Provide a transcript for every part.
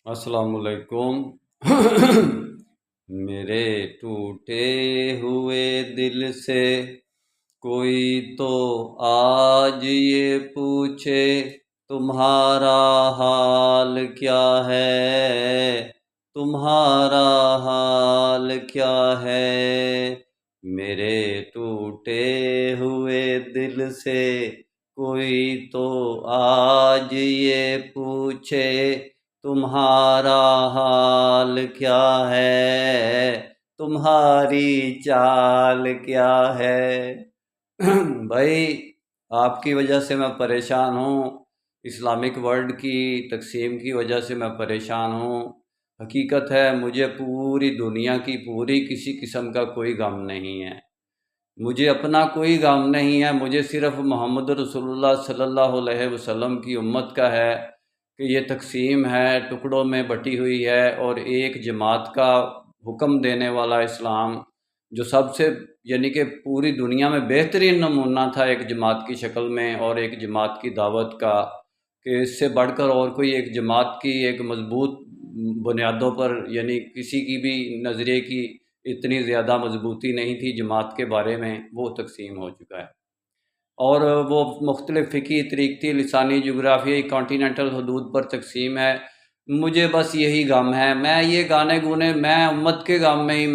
السلام علیکم۔ میرے ٹوٹے ہوئے دل سے کوئی تو آج یہ پوچھے تمہارا حال کیا ہے، تمہارا حال کیا ہے۔ میرے ٹوٹے ہوئے دل سے کوئی تو آج یہ پوچھے تمہارا حال کیا ہے، تمہاری چال کیا ہے۔ بھائی آپ کی وجہ سے میں پریشان ہوں، اسلامک ورلڈ کی تقسیم کی وجہ سے میں پریشان ہوں۔ حقیقت ہے مجھے پوری دنیا کی پوری کسی قسم کا کوئی غم نہیں ہے، مجھے اپنا کوئی غم نہیں ہے، مجھے صرف محمد رسول اللہ صلی اللہ علیہ وسلم کی امت کا ہے کہ یہ تقسیم ہے، ٹکڑوں میں بٹی ہوئی ہے، اور ایک جماعت کا حکم دینے والا اسلام جو سب سے یعنی کہ پوری دنیا میں بہترین نمونہ تھا ایک جماعت کی شکل میں اور ایک جماعت کی دعوت کا، کہ اس سے بڑھ کر اور کوئی ایک جماعت کی ایک مضبوط بنیادوں پر یعنی کسی کی بھی نظریے کی اتنی زیادہ مضبوطی نہیں تھی جماعت کے بارے میں، وہ تقسیم ہو چکا ہے۔ اور وہ مختلف فقہی طریقتی لسانی جغرافیائی کانٹیننٹل حدود پر تقسیم ہے۔ مجھے بس یہی غم ہے، میں یہ گانے گونے میں امت کے غم میں ہی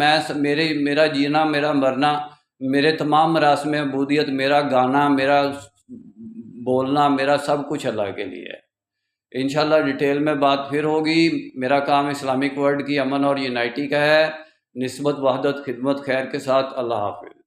میرا جینا، میرا مرنا، میرے تمام مراسم عبودیت، میرا گانا، میرا بولنا، میرا سب کچھ اللہ کے لیے ہے۔ انشاءاللہ ڈیٹیل میں بات پھر ہوگی۔ میرا کام اسلامک ورلڈ کی امن اور یونائٹی کا ہے، نسبت وحدت خدمت خیر کے ساتھ۔ اللہ حافظ۔